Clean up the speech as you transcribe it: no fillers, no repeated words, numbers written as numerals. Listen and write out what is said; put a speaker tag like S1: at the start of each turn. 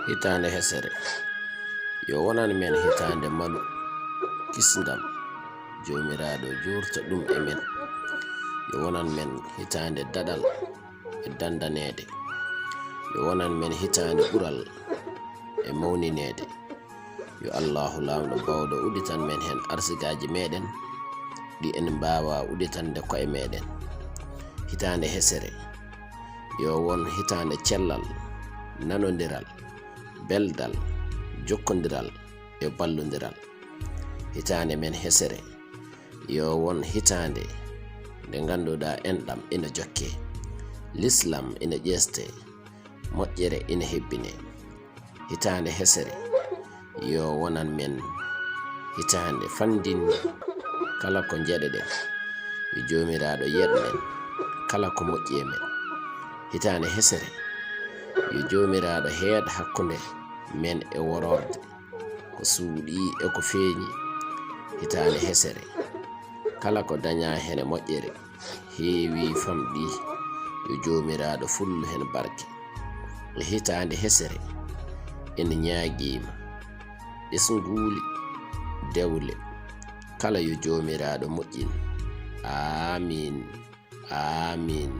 S1: hitande hesere yo wonan men hitande malu kisndam jomiraɗo jurta ɗum e men yo wonan men hitande dadal e dandanede yo wonan men hitande ɓural e mawninede yo Allahu lamɗo bawɗo uditan men hen arsigaji meɗen ɗi en mbawa uditande koye meɗen. Hitande hesere yo won hitande cellal, nanodiral, beldal, jokkodiral e ballodiral. Hitande men hesere yo won hitande nde ganduɗa enɗam ina jokke, l'islam ina ƴeste, moƴƴere ina hebbine. Hitande hesere yo wonan men hitande fandinde kala ko jeɗeɗen yo jomiraɗo yeɗmen kala ko moƴƴi e men. Hitande hesere yo jomiraɗo heeɗa hakkude men e wororde ko suuɗi e ko feeñi. Hitande hesere kala ko daña hen moƴƴere heewi famɗi yo jomiraɗo fullu hen barke. E hitande hesere en ñaaguima ɗesnguli dewle kala yo jomiraɗo moƴƴin. Amin, amin.